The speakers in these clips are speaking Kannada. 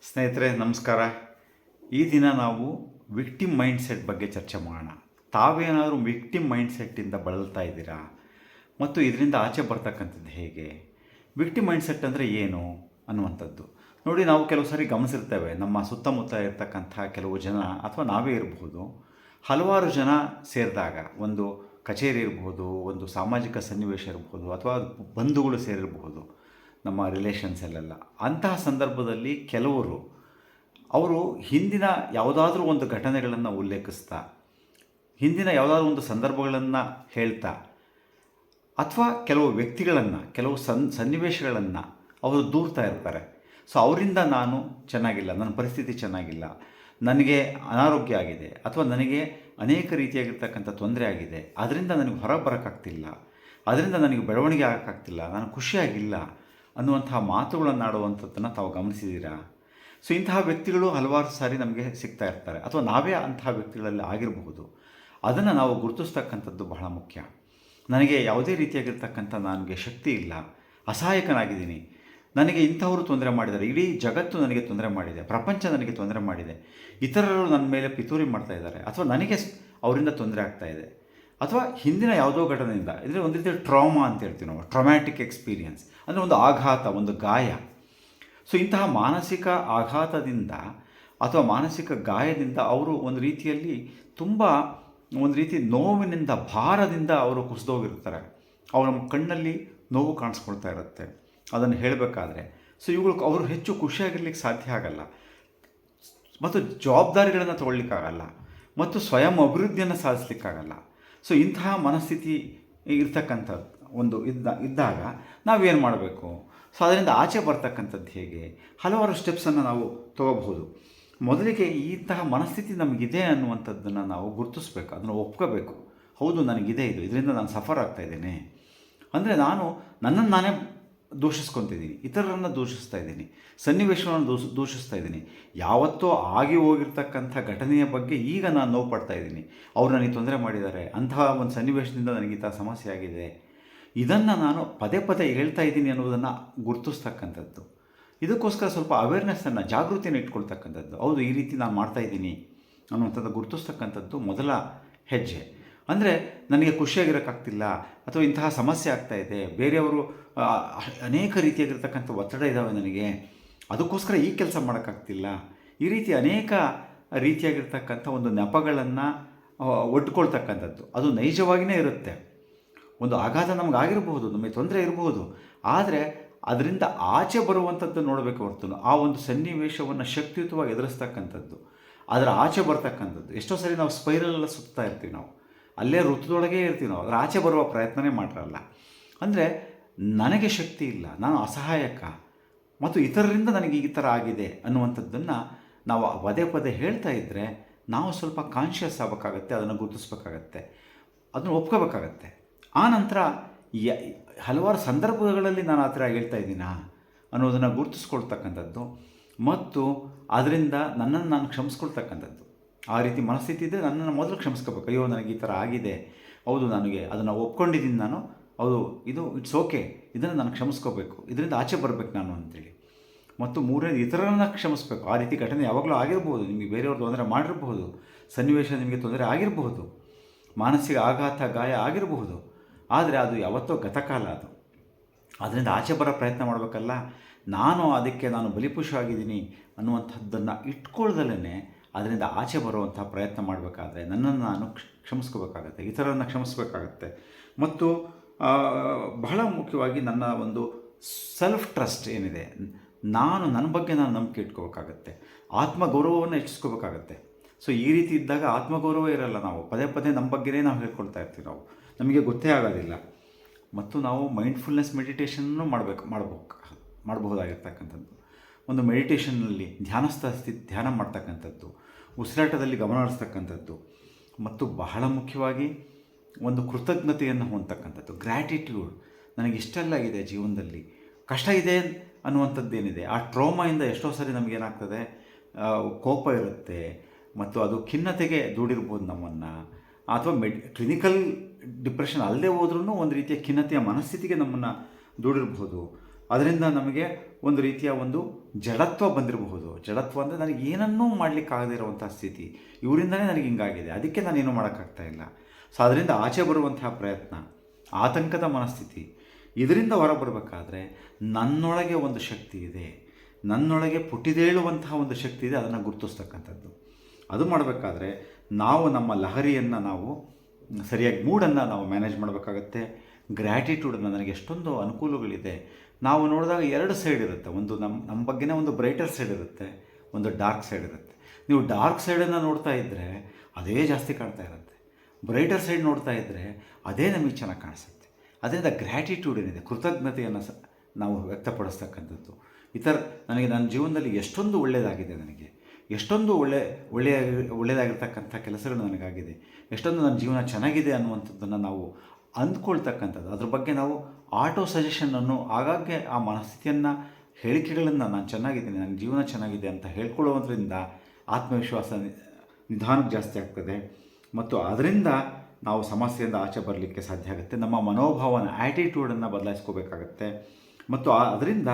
ಸ್ನೇಹಿತರೆ ನಮಸ್ಕಾರ. ಈ ದಿನ ನಾವು ವಿಕ್ಟಿಮ್ ಮೈಂಡ್ಸೆಟ್ ಬಗ್ಗೆ ಚರ್ಚೆ ಮಾಡೋಣ. ತಾವೇನಾದರೂ ವಿಕ್ಟಿಮ್ ಮೈಂಡ್ಸೆಟ್ಟಿಂದ ಬಳಲ್ತಾ ಇದ್ದೀರಾ ಮತ್ತು ಇದರಿಂದ ಆಚೆ ಬರ್ತಕ್ಕಂಥದ್ದು ಹೇಗೆ? ವಿಕ್ಟಿಮ್ ಮೈಂಡ್ಸೆಟ್ ಅಂದರೆ ಏನು ಅನ್ನುವಂಥದ್ದು ನೋಡಿ. ನಾವು ಕೆಲವು ಸಾರಿ ಗಮನಿಸಿರ್ತೇವೆ, ನಮ್ಮ ಸುತ್ತಮುತ್ತ ಇರ್ತಕ್ಕಂಥ ಕೆಲವು ಜನ ಅಥವಾ ನಾವೇ ಇರಬಹುದು, ಹಲವಾರು ಜನ ಸೇರಿದಾಗ, ಒಂದು ಕಚೇರಿ ಇರ್ಬೋದು, ಒಂದು ಸಾಮಾಜಿಕ ಸನ್ನಿವೇಶ ಇರ್ಬೋದು, ಅಥವಾ ಬಂಧುಗಳು ಸೇರಿರಬಹುದು, ನಮ್ಮ ರಿಲೇಷನ್ಸಲ್ಲೆಲ್ಲ. ಅಂತಹ ಸಂದರ್ಭದಲ್ಲಿ ಕೆಲವರು ಅವರು ಹಿಂದಿನ ಯಾವುದಾದ್ರೂ ಒಂದು ಘಟನೆಗಳನ್ನು ಉಲ್ಲೇಖಿಸ್ತಾ, ಹಿಂದಿನ ಯಾವುದಾದ್ರೂ ಒಂದು ಸಂದರ್ಭಗಳನ್ನು ಹೇಳ್ತಾ, ಅಥವಾ ಕೆಲವು ವ್ಯಕ್ತಿಗಳನ್ನು, ಕೆಲವು ಸನ್ನಿವೇಶಗಳನ್ನು ಅವರು ದೂರ್ತಾ ಇರ್ತಾರೆ. ಸೊ ಅವರಿಂದ ನಾನು ಚೆನ್ನಾಗಿಲ್ಲ, ನನ್ನ ಪರಿಸ್ಥಿತಿ ಚೆನ್ನಾಗಿಲ್ಲ, ನನಗೆ ಅನಾರೋಗ್ಯ ಆಗಿದೆ, ಅಥವಾ ನನಗೆ ಅನೇಕ ರೀತಿಯಾಗಿರ್ತಕ್ಕಂಥ ತೊಂದರೆ ಆಗಿದೆ, ಅದರಿಂದ ನನಗೆ ಹೊರ ಬರೋಕ್ಕಾಗ್ತಿಲ್ಲ, ಅದರಿಂದ ನನಗೆ ಬೆಳವಣಿಗೆ ಆಗೋಕ್ಕಾಗ್ತಿಲ್ಲ, ನಾನು ಖುಷಿಯಾಗಿಲ್ಲ ಅನ್ನುವಂತಹ ಮಾತುಗಳನ್ನಾಡುವಂಥದ್ದನ್ನು ತಾವು ಗಮನಿಸಿದ್ದೀರಾ? ಸೊ ಇಂತಹ ವ್ಯಕ್ತಿಗಳು ಹಲವಾರು ಸಾರಿ ನಮಗೆ ಸಿಗ್ತಾ ಇರ್ತಾರೆ, ಅಥವಾ ನಾವೇ ಅಂತಹ ವ್ಯಕ್ತಿಗಳಲ್ಲಿ ಆಗಿರಬಹುದು. ಅದನ್ನು ನಾವು ಗುರುತಿಸ್ತಕ್ಕಂಥದ್ದು ಬಹಳ ಮುಖ್ಯ. ನನಗೆ ಯಾವುದೇ ರೀತಿಯಾಗಿರ್ತಕ್ಕಂಥ ನನಗೆ ಶಕ್ತಿ ಇಲ್ಲ, ಅಸಹಾಯಕನಾಗಿದ್ದೀನಿ, ನನಗೆ ಇಂಥವರು ತೊಂದರೆ ಮಾಡಿದ್ದಾರೆ, ಇಡೀ ಜಗತ್ತು ನನಗೆ ತೊಂದರೆ ಮಾಡಿದೆ, ಪ್ರಪಂಚ ನನಗೆ ತೊಂದರೆ ಮಾಡಿದೆ, ಇತರರು ನನ್ನ ಮೇಲೆ ಪಿತೂರಿ ಮಾಡ್ತಾ ಇದ್ದಾರೆ, ಅಥವಾ ನನಗೆ ಅವರಿಂದ ತೊಂದರೆ ಆಗ್ತಾ ಇದೆ, ಅಥವಾ ಹಿಂದಿನ ಯಾವುದೋ ಘಟನೆಯಿಂದ, ಇದರಲ್ಲಿ ಒಂದು ರೀತಿಯ ಟ್ರಾಮಾ ಅಂತ ಹೇಳ್ತೀವಿ ನಾವು, ಟ್ರಾಮ್ಯಾಟಿಕ್ ಎಕ್ಸ್ಪೀರಿಯನ್ಸ್ ಅಂದರೆ ಒಂದು ಆಘಾತ, ಒಂದು ಗಾಯ. ಸೊ ಇಂತಹ ಮಾನಸಿಕ ಆಘಾತದಿಂದ ಅಥವಾ ಮಾನಸಿಕ ಗಾಯದಿಂದ ಅವರು ಒಂದು ರೀತಿಯಲ್ಲಿ ತುಂಬ ಒಂದು ರೀತಿ ನೋವಿನಿಂದ, ಭಾರದಿಂದ ಅವರು ಕುಸಿದೋಗಿರ್ತಾರೆ. ಅವರ ಕಣ್ಣಲ್ಲಿ ನೋವು ಕಾಣಿಸ್ಕೊಳ್ತಾ ಇರುತ್ತೆ ಅದನ್ನು ಹೇಳಬೇಕಾದ್ರೆ. ಸೊ ಅವರು ಹೆಚ್ಚು ಖುಷಿಯಾಗಿರ್ಲಿಕ್ಕೆ ಸಾಧ್ಯ ಆಗಲ್ಲ, ಮತ್ತು ಜವಾಬ್ದಾರಿಗಳನ್ನು ತಗೊಳ್ಳಿಕ್ಕಾಗಲ್ಲ, ಮತ್ತು ಸ್ವಯಂ ಅಭಿವೃದ್ಧಿಯನ್ನು ಸಾಧಿಸ್ಲಿಕ್ಕಾಗಲ್ಲ. ಸೊ ಇಂತಹ ಮನಸ್ಥಿತಿ ಇರ್ತಕ್ಕಂಥದ್ದು ಒಂದು ಇದ್ದಾಗ ನಾವೇನು ಮಾಡಬೇಕು? ಸೊ ಅದರಿಂದ ಆಚೆ ಬರ್ತಕ್ಕಂಥದ್ದು ಹೇಗೆ? ಹಲವಾರು ಸ್ಟೆಪ್ಸನ್ನು ನಾವು ತಗೋಬಹುದು. ಮೊದಲಿಗೆ ಇಂತಹ ಮನಸ್ಥಿತಿ ನಮಗಿದೆ ಅನ್ನುವಂಥದ್ದನ್ನು ನಾವು ಗುರುತಿಸ್ಬೇಕು, ಅದನ್ನು ಒಪ್ಕೋಬೇಕು. ಹೌದು, ನನಗಿದೆ ಇದು, ಇದರಿಂದ ನಾನು ಸಫರ್ ಆಗ್ತಾಯಿದ್ದೇನೆ. ಅಂದರೆ ನಾನು ನನ್ನನ್ನು ನಾನೇ ದೂಷಿಸ್ಕೊತಿದ್ದೀನಿ, ಇತರರನ್ನು ದೂಷಿಸ್ತಾ ಇದ್ದೀನಿ, ಸನ್ನಿವೇಶವನ್ನು ದೂಷಿಸ್ತಾ ಇದ್ದೀನಿ, ಯಾವತ್ತೋ ಆಗಿ ಹೋಗಿರ್ತಕ್ಕಂಥ ಘಟನೆಯ ಬಗ್ಗೆ ಈಗ ನಾನು ನೋವು ಪಡ್ತಾ ಇದ್ದೀನಿ, ಅವ್ರು ನನಗೆ ತೊಂದರೆ ಮಾಡಿದ್ದಾರೆ, ಅಂತಹ ಒಂದು ಸನ್ನಿವೇಶದಿಂದ ನನಗೆ ಈ ಥರ ಸಮಸ್ಯೆ ಆಗಿದೆ, ಇದನ್ನು ನಾನು ಪದೇ ಪದೇ ಹೇಳ್ತಾ ಇದ್ದೀನಿ ಅನ್ನೋದನ್ನು ಗುರುತಿಸ್ತಕ್ಕಂಥದ್ದು. ಇದಕ್ಕೋಸ್ಕರ ಸ್ವಲ್ಪ ಅವೇರ್ನೆಸ್ಸನ್ನು, ಜಾಗೃತಿಯನ್ನು ಇಟ್ಕೊಳ್ತಕ್ಕಂಥದ್ದು. ಹೌದು, ಈ ರೀತಿ ನಾನು ಮಾಡ್ತಾಯಿದ್ದೀನಿ ಅನ್ನುವಂಥದ್ದು ಗುರುತಿಸ್ತಕ್ಕಂಥದ್ದು ಮೊದಲ ಹೆಜ್ಜೆ. ಅಂದರೆ ನನಗೆ ಖುಷಿಯಾಗಿರೋಕ್ಕಾಗ್ತಿಲ್ಲ, ಅಥವಾ ಇಂತಹ ಸಮಸ್ಯೆ ಆಗ್ತಾಯಿದೆ, ಬೇರೆಯವರು ಅನೇಕ ರೀತಿಯಾಗಿರ್ತಕ್ಕಂಥ ಒತ್ತಡ ಇದ್ದಾವೆ ನನಗೆ, ಅದಕ್ಕೋಸ್ಕರ ಈ ಕೆಲಸ ಮಾಡೋಕ್ಕಾಗ್ತಿಲ್ಲ, ಈ ರೀತಿ ಅನೇಕ ರೀತಿಯಾಗಿರ್ತಕ್ಕಂಥ ಒಂದು ನೆಪಗಳನ್ನು ಒಡ್ಕೊಳ್ತಕ್ಕಂಥದ್ದು. ಅದು ನೈಜವಾಗಿಯೇ ಇರುತ್ತೆ. ಒಂದು ಆಘಾತ ನಮಗಾಗಿರ್ಬೋದು, ನಮಗೆ ತೊಂದರೆ ಇರಬಹುದು, ಆದರೆ ಅದರಿಂದ ಆಚೆ ಬರುವಂಥದ್ದು ನೋಡಬೇಕು ಹೊರತು ಆ ಒಂದು ಸನ್ನಿವೇಶವನ್ನು ಶಕ್ತಿಯುತವಾಗಿ ಎದುರಿಸ್ತಕ್ಕಂಥದ್ದು, ಅದರ ಆಚೆ ಬರ್ತಕ್ಕಂಥದ್ದು. ಎಷ್ಟೋ ಸರಿ ನಾವು ಸ್ಪೈರಲೆಲ್ಲ ಸುತ್ತಾ ಇರ್ತೀವಿ, ನಾವು ಅಲ್ಲೇ ವೃತ್ತದೊಳಗೇ ಇರ್ತೀವಿ, ನಾವು ಅದರ ಆಚೆ ಬರುವ ಪ್ರಯತ್ನವೇ ಮಾಡಿರಲ್ಲ. ಅಂದರೆ ನನಗೆ ಶಕ್ತಿ ಇಲ್ಲ, ನಾನು ಅಸಹಾಯಕ, ಮತ್ತು ಇತರರಿಂದ ನನಗೆ ಈ ಥರ ಆಗಿದೆ ಅನ್ನುವಂಥದ್ದನ್ನು ನಾವು ಪದೇ ಪದೇ ಹೇಳ್ತಾ ಇದ್ದರೆ ನಾವು ಸ್ವಲ್ಪ ಕಾನ್ಷಿಯಸ್ ಆಗಬೇಕಾಗತ್ತೆ, ಅದನ್ನು ಗುರುತಿಸ್ಬೇಕಾಗತ್ತೆ, ಅದನ್ನು ಒಪ್ಕೋಬೇಕಾಗತ್ತೆ. ಆ ನಂತರ ಹಲವಾರು ಸಂದರ್ಭಗಳಲ್ಲಿ ನಾನು ಆ ಥರ ಹೇಳ್ತಾ ಇದ್ದೀನಾ ಅನ್ನೋದನ್ನು ಗುರುತಿಸ್ಕೊಳ್ತಕ್ಕಂಥದ್ದು, ಮತ್ತು ಅದರಿಂದ ನನ್ನನ್ನು ನಾನು ಕ್ಷಮಿಸ್ಕೊಳ್ತಕ್ಕಂಥದ್ದು. ಆ ರೀತಿ ಮನಸ್ಥಿತಿ ಇದ್ದರೆ ನನ್ನನ್ನು ಮೊದಲು ಕ್ಷಮಿಸ್ಕೋಬೇಕು. ಅಯ್ಯೋ, ನನಗೆ ಈ ಥರ ಆಗಿದೆ, ಹೌದು, ನನಗೆ ಅದನ್ನು ಒಪ್ಕೊಂಡಿದ್ದೀನಿ ನಾನು, ಹೌದು, ಇದು ಇಟ್ಸ್ ಓಕೆ, ಇದನ್ನು ನಾನು ಕ್ಷಮಿಸ್ಕೋಬೇಕು, ಇದರಿಂದ ಆಚೆ ಬರಬೇಕು ನಾನು ಅಂತೇಳಿ. ಮತ್ತು ಮೂರನೇದು, ಇತರರನ್ನು ಕ್ಷಮಿಸ್ಬೇಕು. ಆ ರೀತಿ ಘಟನೆ ಯಾವಾಗಲೂ ಆಗಿರ್ಬೋದು, ನಿಮಗೆ ಬೇರೆಯವ್ರು ತೊಂದರೆ ಮಾಡಿರಬಹುದು, ಸನ್ನಿವೇಶ ನಿಮಗೆ ತೊಂದರೆ ಆಗಿರಬಹುದು, ಮಾನಸಿಕ ಆಘಾತ, ಗಾಯ ಆಗಿರಬಹುದು, ಆದರೆ ಅದು ಯಾವತ್ತೋ ಗತಕಾಲ. ಅದು ಅದರಿಂದ ಆಚೆ ಬರೋ ಪ್ರಯತ್ನ ಮಾಡಬೇಕಲ್ಲ. ನಾನು ಬಲಿಪುಷವಾಗಿದ್ದೀನಿ ಅನ್ನುವಂಥದ್ದನ್ನು ಇಟ್ಕೊಳ್ದಲೇ ಅದರಿಂದ ಆಚೆ ಬರುವಂಥ ಪ್ರಯತ್ನ ಮಾಡಬೇಕಾದ್ರೆ ನನ್ನನ್ನು ನಾನು ಕ್ಷಮಿಸ್ಕೋಬೇಕಾಗತ್ತೆ, ಇತರರನ್ನು ಕ್ಷಮಿಸ್ಬೇಕಾಗತ್ತೆ. ಮತ್ತು ಬಹಳ ಮುಖ್ಯವಾಗಿ ನನ್ನ ಒಂದು ಸೆಲ್ಫ್ ಟ್ರಸ್ಟ್ ಏನಿದೆ, ನನ್ನ ಬಗ್ಗೆ ನಾನು ನಂಬಿಕೆ ಇಟ್ಕೋಬೇಕಾಗತ್ತೆ, ಆತ್ಮಗೌರವವನ್ನು ಹೆಚ್ಚಿಸ್ಕೋಬೇಕಾಗತ್ತೆ. ಸೊ ಈ ರೀತಿ ಇದ್ದಾಗ ಆತ್ಮಗೌರವ ಇರಲ್ಲ, ನಾವು ಪದೇ ಪದೇ ನಮ್ಮ ಬಗ್ಗೆನೇ ನಾವು ಹೇಳ್ಕೊಳ್ತಾ ಇರ್ತೀವಿ, ನಮಗೆ ಗೊತ್ತೇ ಆಗೋದಿಲ್ಲ. ಮತ್ತು ನಾವು ಮೈಂಡ್ಫುಲ್ನೆಸ್ ಮೆಡಿಟೇಷನ್ನು ಮಾಡಬಹುದಾಗಿರ್ತಕ್ಕಂಥದ್ದು. ಒಂದು ಮೆಡಿಟೇಷನ್ನಲ್ಲಿ ಧ್ಯಾನ ಮಾಡ್ತಕ್ಕಂಥದ್ದು, ಉಸಿರಾಟದಲ್ಲಿ ಗಮನ ಹರಿಸ್ತಕ್ಕಂಥದ್ದು, ಮತ್ತು ಬಹಳ ಮುಖ್ಯವಾಗಿ ಒಂದು ಕೃತಜ್ಞತೆಯನ್ನು ಹೊಂದತಕ್ಕಂಥದ್ದು, ಗ್ರ್ಯಾಟಿಟ್ಯೂಡ್. ನನಗೆ ಇಷ್ಟೆಲ್ಲ ಇದೆ ಜೀವನದಲ್ಲಿ, ಕಷ್ಟ ಇದೆ ಅನ್ನುವಂಥದ್ದೇನಿದೆ, ಆ ಟ್ರೋಮಾಯಿಂದ ಎಷ್ಟೋ ಸರಿ ನಮಗೇನಾಗ್ತದೆ, ಕೋಪ ಇರುತ್ತೆ, ಮತ್ತು ಅದು ಖಿನ್ನತೆಗೆ ದೂಡಿರ್ಬೋದು ನಮ್ಮನ್ನು, ಅಥವಾ ಕ್ಲಿನಿಕಲ್ ಡಿಪ್ರೆಷನ್ ಅಲ್ಲದೆ ಹೋದ್ರೂ ಒಂದು ರೀತಿಯ ಖಿನ್ನತೆಯ ಮನಸ್ಥಿತಿಗೆ ನಮ್ಮನ್ನು ದೂಡಿರ್ಬೋದು. ಅದರಿಂದ ನಮಗೆ ಒಂದು ರೀತಿಯ ಒಂದು ಜಡತ್ವ ಬಂದಿರಬಹುದು. ಜಡತ್ವ ಅಂದರೆ ನನಗೆ ಏನನ್ನೂ ಮಾಡಲಿಕ್ಕಾಗದೇ ಇರುವಂಥ ಸ್ಥಿತಿ, ಇವರಿಂದನೇ ನನಗೆ ಹಿಂಗಾಗಿದೆ, ಅದಕ್ಕೆ ನಾನೇನು ಮಾಡೋಕ್ಕಾಗ್ತಾಯಿಲ್ಲ. ಸೊ ಅದರಿಂದ ಆಚೆ ಬರುವಂತಹ ಪ್ರಯತ್ನ, ಆತಂಕದ ಮನಸ್ಥಿತಿ, ಇದರಿಂದ ಹೊರಬರಬೇಕಾದ್ರೆ ನನ್ನೊಳಗೆ ಒಂದು ಶಕ್ತಿ ಇದೆ, ನನ್ನೊಳಗೆ ಪುಟಿದೇಳುವಂತಹ ಒಂದು ಶಕ್ತಿ ಇದೆ, ಅದನ್ನು ಗುರುತಿಸ್ತಕ್ಕಂಥದ್ದು. ಅದು ಮಾಡಬೇಕಾದ್ರೆ ನಾವು ನಮ್ಮ ಲಹರಿಯನ್ನು ನಾವು ಸರಿಯಾಗಿ ಮೂಡನ್ನು ನಾವು ಮ್ಯಾನೇಜ್ ಮಾಡಬೇಕಾಗತ್ತೆ. ಗ್ರ್ಯಾಟಿಟ್ಯೂಡನ್ನು, ನನಗೆ ಎಷ್ಟೊಂದು ಅನುಕೂಲಗಳಿದೆ. ನಾವು ನೋಡಿದಾಗ ಎರಡು ಸೈಡ್ ಇರುತ್ತೆ. ಒಂದು ನಮ್ಮ ಬಗ್ಗೆನೇ ಒಂದು ಬ್ರೈಟರ್ ಸೈಡ್ ಇರುತ್ತೆ, ಒಂದು ಡಾರ್ಕ್ ಸೈಡ್ ಇರುತ್ತೆ. ನೀವು ಡಾರ್ಕ್ ಸೈಡನ್ನು ನೋಡ್ತಾ ಇದ್ದರೆ ಅದೇ ಜಾಸ್ತಿ ಕಾಣ್ತಾ ಇರುತ್ತೆ, ಬ್ರೈಟರ್ ಸೈಡ್ ನೋಡ್ತಾ ಇದ್ದರೆ ಅದೇ ನಮಗೆ ಚೆನ್ನಾಗಿ ಕಾಣಿಸುತ್ತೆ. ಅದರಿಂದ ಗ್ರ್ಯಾಟಿಟ್ಯೂಡ್ ಏನಿದೆ, ಕೃತಜ್ಞತೆಯನ್ನು ನಾವು ವ್ಯಕ್ತಪಡಿಸ್ತಕ್ಕಂಥದ್ದು. ನನಗೆ ನನ್ನ ಜೀವನದಲ್ಲಿ ಎಷ್ಟೊಂದು ಒಳ್ಳೆಯದಾಗಿದೆ, ನನಗೆ ಎಷ್ಟೊಂದು ಒಳ್ಳೆಯದಾಗಿರ್ತಕ್ಕಂಥ ಕೆಲಸಗಳು ನನಗಾಗಿದೆ, ಎಷ್ಟೊಂದು ನನ್ನ ಜೀವನ ಚೆನ್ನಾಗಿದೆ ಅನ್ನುವಂಥದ್ದನ್ನು ನಾವು ಅಂದ್ಕೊಳ್ತಕ್ಕಂಥದ್ದು. ಅದ್ರ ಬಗ್ಗೆ ನಾವು ಆಟೋ ಸಜೆಷನನ್ನು ಆಗಾಗ್ಗೆ ಆ ಮನಸ್ಥಿತಿಯನ್ನು, ಹೇಳಿಕೆಗಳನ್ನು ನಾನು ಚೆನ್ನಾಗಿದ್ದೀನಿ, ನನ್ನ ಜೀವನ ಚೆನ್ನಾಗಿದೆ ಅಂತ ಹೇಳ್ಕೊಳ್ಳೋದ್ರಿಂದ ಆತ್ಮವಿಶ್ವಾಸ ನಿಧಾನಕ್ಕೆ ಜಾಸ್ತಿ ಆಗ್ತದೆ. ಮತ್ತು ಅದರಿಂದ ನಾವು ಸಮಸ್ಯೆಯಿಂದ ಆಚೆ ಬರಲಿಕ್ಕೆ ಸಾಧ್ಯ ಆಗುತ್ತೆ. ನಮ್ಮ ಮನೋಭಾವನ, ಆ್ಯಟಿಟ್ಯೂಡನ್ನು ಬದಲಾಯಿಸ್ಕೋಬೇಕಾಗತ್ತೆ. ಮತ್ತು ಅದರಿಂದ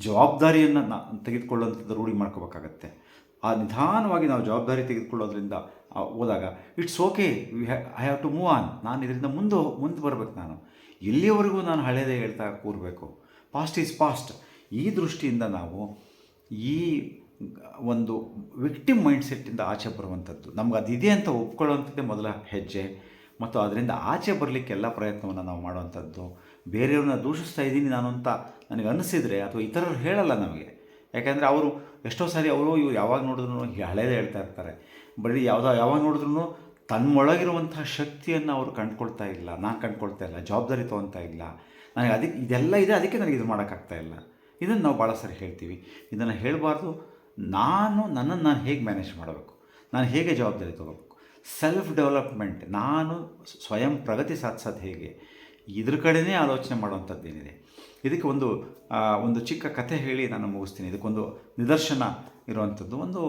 ಜವಾಬ್ದಾರಿಯನ್ನು ತೆಗೆದುಕೊಳ್ಳುವಂಥದ್ದು ರೂಢಿ ಮಾಡ್ಕೋಬೇಕಾಗತ್ತೆ. ಆ ನಿಧಾನವಾಗಿ ನಾವು ಜವಾಬ್ದಾರಿ ತೆಗೆದುಕೊಳ್ಳೋದ್ರಿಂದ ಹೋದಾಗ it's okay, I have to move on. ನಾನು ಇದರಿಂದ ಮುಂದೆ ಬರಬೇಕು. ನಾನು ಎಲ್ಲಿಯವರೆಗೂ ನಾನು ಹಳೆಯದೇ ಹೇಳ್ತಾ ಕೂರಬೇಕು, ಪಾಸ್ಟ್ ಈಸ್ ಪಾಸ್ಟ್. ಈ ದೃಷ್ಟಿಯಿಂದ ನಾವು ಈ ಒಂದು ವಿಕ್ಟಿಮ್ ಮೈಂಡ್ಸೆಟ್ಟಿಂದ ಆಚೆ ಬರುವಂಥದ್ದು, ನಮ್ಗೆ ಅದಿದೆ ಅಂತ ಒಪ್ಕೊಳ್ಳುವಂಥದ್ದೇ ಮೊದಲ ಹೆಜ್ಜೆ. ಮತ್ತು ಅದರಿಂದ ಆಚೆ ಬರಲಿಕ್ಕೆ ಎಲ್ಲ ಪ್ರಯತ್ನವನ್ನು ನಾವು ಮಾಡುವಂಥದ್ದು. ಬೇರೆಯವ್ರನ್ನ ದೂಷಿಸ್ತಾ ಇದ್ದೀನಿ ನಾನು ಅಂತ ನನಗೆ ಅನಿಸಿದರೆ, ಅಥವಾ ಇತರರು ಹೇಳಲ್ಲ ನಮಗೆ, ಯಾಕೆಂದರೆ ಅವರು ಎಷ್ಟೋ ಸಾರಿ ಇವರು ಯಾವಾಗ ನೋಡಿದ್ರು ಹಳೇದೇ ಹೇಳ್ತಾ ಇರ್ತಾರೆ. ಬರೀ ಯಾವಾಗ ನೋಡಿದ್ರು ತನ್ನೊಳಗಿರುವಂತಹ ಶಕ್ತಿಯನ್ನು ಅವರು ಕಂಡುಕೊಳ್ತಾ ಇಲ್ಲ, ನಾನು ಕಂಡುಕೊಳ್ತಾ ಇಲ್ಲ, ಜವಾಬ್ದಾರಿ ತೊಗೊಳ್ತಾ ಇಲ್ಲ, ನನಗೆ ಇದೆಲ್ಲ ಇದೆ, ಅದಕ್ಕೆ ನನಗೆ ಇದು ಮಾಡೋಕ್ಕಾಗ್ತಾಯಿಲ್ಲ. ಇದನ್ನು ನಾವು ಭಾಳ ಸಾರಿ ಹೇಳ್ತೀವಿ. ಇದನ್ನು ಹೇಳಬಾರ್ದು. ನನ್ನನ್ನು ನಾನು ಹೇಗೆ ಮ್ಯಾನೇಜ್ ಮಾಡಬೇಕು, ನಾನು ಹೇಗೆ ಜವಾಬ್ದಾರಿ ತೊಗೋಬೇಕು, ಸೆಲ್ಫ್ ಡೆವಲಪ್ಮೆಂಟ್, ನಾನು ಸ್ವಯಂ ಪ್ರಗತಿ ಸಾಧಿಸೋದು ಹೇಗೆ, ಇದ್ರ ಕಡೆಯೇ ಆಲೋಚನೆ ಮಾಡುವಂಥದ್ದೇನಿದೆ. ಇದಕ್ಕೆ ಒಂದು ಚಿಕ್ಕ ಕಥೆ ಹೇಳಿ ನಾನು ಮುಗಿಸ್ತೀನಿ. ಇದಕ್ಕೊಂದು ನಿದರ್ಶನ ಇರುವಂಥದ್ದು. ಒಂದು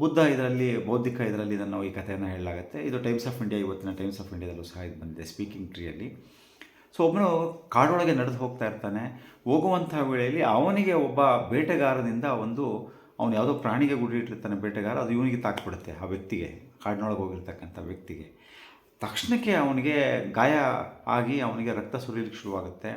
ಬುದ್ಧ ಇದರಲ್ಲಿ, ಬೌದ್ಧಿಕ ಇದರಲ್ಲಿ ನಾನು ಈ ಕಥೆಯನ್ನು ಹೇಳಲಾಗುತ್ತೆ. ಇದು ಟೈಮ್ಸ್ ಆಫ್ ಇಂಡಿಯಾ, ಇವತ್ತಿನ ಟೈಮ್ಸ್ ಆಫ್ ಇಂಡಿಯಾದಲ್ಲೂ ಸಹ ಇದು ಬಂದಿದೆ, ಸ್ಪೀಕಿಂಗ್ ಟ್ರೀಯಲ್ಲಿ. ಸೊ ಒಬ್ಬನು ಕಾಡೊಳಗೆ ನಡೆದು ಹೋಗ್ತಾ ಇರ್ತಾನೆ. ಹೋಗುವಂಥ ವೇಳೆಯಲ್ಲಿ ಅವನಿಗೆ ಒಬ್ಬ ಬೇಟೆಗಾರದಿಂದ ಅವನು ಯಾವುದೋ ಪ್ರಾಣಿಗೆ ಗುಡಿ ಇಟ್ಟಿರ್ತಾನೆ ಬೇಟೆಗಾರ, ಅದು ಇವನಿಗೆ ತಾಕ್ಬಿಡುತ್ತೆ, ಆ ವ್ಯಕ್ತಿಗೆ, ಕಾಡಿನೊಳಗೆ ಹೋಗಿರ್ತಕ್ಕಂಥ ವ್ಯಕ್ತಿಗೆ. ತಕ್ಷಣಕ್ಕೆ ಅವನಿಗೆ ಗಾಯ ಆಗಿ ಅವನಿಗೆ ರಕ್ತ ಸುರಿಲಿಕ್ಕೆ ಶುರುವಾಗುತ್ತೆ.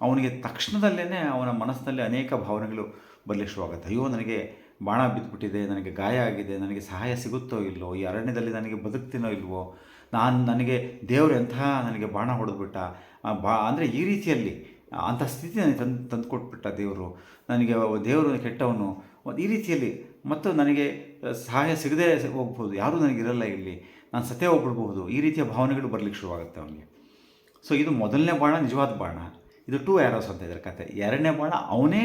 ಅವನಿಗೆ ತಕ್ಷಣದಲ್ಲೇ ಅವನ ಮನಸ್ಸಿನಲ್ಲಿ ಅನೇಕ ಭಾವನೆಗಳು ಬರಲಿಕ್ಕೆ ಶುರುವಾಗುತ್ತೆ. ಅಯ್ಯೋ, ನನಗೆ ಬಾಣ ಬಿದ್ದುಬಿಟ್ಟಿದೆ, ನನಗೆ ಗಾಯ ಆಗಿದೆ, ನನಗೆ ಸಹಾಯ ಸಿಗುತ್ತೋ ಇಲ್ಲವೋ, ಈ ಅರಣ್ಯದಲ್ಲಿ ನನಗೆ ಬದುಕ್ತೀನೋ ಇಲ್ವೋ, ನನಗೆ ದೇವರು ನನಗೆ ಬಾಣ ಹೊಡೆದ್ಬಿಟ್ಟ, ಅಂದರೆ ಈ ರೀತಿಯಲ್ಲಿ ಅಂಥ ಸ್ಥಿತಿ ನನಗೆ ತಂದುಕೊಟ್ಬಿಟ್ಟ ದೇವರು, ದೇವರು ಕೆಟ್ಟವನು, ಈ ರೀತಿಯಲ್ಲಿ, ಮತ್ತು ನನಗೆ ಸಹಾಯ ಸಿಗದೇ ಹೋಗ್ಬೋದು, ಯಾರೂ ನನಗಿರಲ್ಲ ಇಲ್ಲಿ, ನಾನು ಸತ್ತೇ ಹೋಗ್ಬಿಡ್ಬಹುದು, ಈ ರೀತಿಯ ಭಾವನೆಗಳು ಬರಲಿಕ್ಕೆ ಶುರುವಾಗುತ್ತೆ ಅವನಿಗೆ. ಸೊ ಇದು ಮೊದಲನೇ ಬಾಣ, ನಿಜವಾದ ಬಾಣ. ಇದು 2 ಆ್ಯರೋಸ್ ಅಂತ ಇದರ ಕತೆ. ಎರಡನೇ ಬಾಣ ಅವನೇ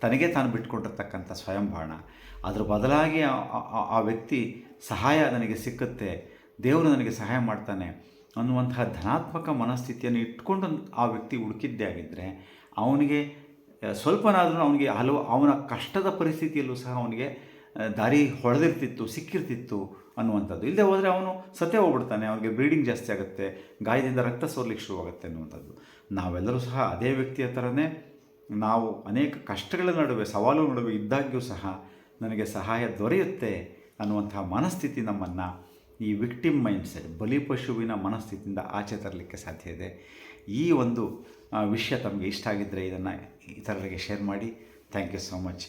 ತನಗೆ ತಾನು ಬಿಟ್ಕೊಂಡಿರ್ತಕ್ಕಂಥ ಸ್ವಯಂ ಬಾಣ. ಅದರ ಬದಲಾಗಿ ಆ ವ್ಯಕ್ತಿ ಸಹಾಯ ನನಗೆ ಸಿಕ್ಕುತ್ತೆ, ದೇವರು ನನಗೆ ಸಹಾಯ ಮಾಡ್ತಾನೆ ಅನ್ನುವಂತಹ ಧನಾತ್ಮಕ ಮನಸ್ಥಿತಿಯನ್ನು ಇಟ್ಕೊಂಡು ಆ ವ್ಯಕ್ತಿ ಹುಡುಕಿದ್ದೇ ಆಗಿದ್ದರೆ ಅವನಿಗೆ ಸ್ವಲ್ಪನಾದರೂ ಅವನ ಕಷ್ಟದ ಪರಿಸ್ಥಿತಿಯಲ್ಲೂ ಸಹ ಅವನಿಗೆ ದಾರಿ ಹೊಡೆದಿರ್ತಿತ್ತು, ಸಿಕ್ಕಿರ್ತಿತ್ತು ಅನ್ನುವಂಥದ್ದು. ಇಲ್ಲದೆ ಹೋದರೆ ಅವನು ಸತ್ತೇ ಹೋಗ್ಬಿಡ್ತಾನೆ, ಅವನಿಗೆ ಬ್ಲೀಡಿಂಗ್ ಜಾಸ್ತಿ ಆಗುತ್ತೆ, ಗಾಯದಿಂದ ರಕ್ತ ಸೋರ್ಲಿಕ್ಕೆ ಶುರುವಾಗುತ್ತೆ ಅನ್ನುವಂಥದ್ದು. ನಾವೆಲ್ಲರೂ ಸಹ ಅದೇ ವ್ಯಕ್ತಿಯ ಥರನೇ, ನಾವು ಅನೇಕ ಕಷ್ಟಗಳ ನಡುವೆ, ಸವಾಲು ನಡುವೆ ಇದ್ದಾಗ್ಯೂ ಸಹ ನನಗೆ ಸಹಾಯ ದೊರೆಯುತ್ತೆ ಅನ್ನುವಂತಹ ಮನಸ್ಥಿತಿ ನಮ್ಮನ್ನು ಈ ವಿಕ್ಟಿಮ್ ಮೈಂಡ್ಸೆಟ್, ಬಲಿಪಶುವಿನ ಮನಸ್ಥಿತಿಯಿಂದ ಆಚೆ ತರಲಿಕ್ಕೆ ಸಾಧ್ಯ ಇದೆ. ಈ ಒಂದು ವಿಷಯ ತಮಗೆ ಇಷ್ಟ ಆಗಿದ್ದರೆ ಇದನ್ನು ಇತರರಿಗೆ ಶೇರ್ ಮಾಡಿ. Thank you so much.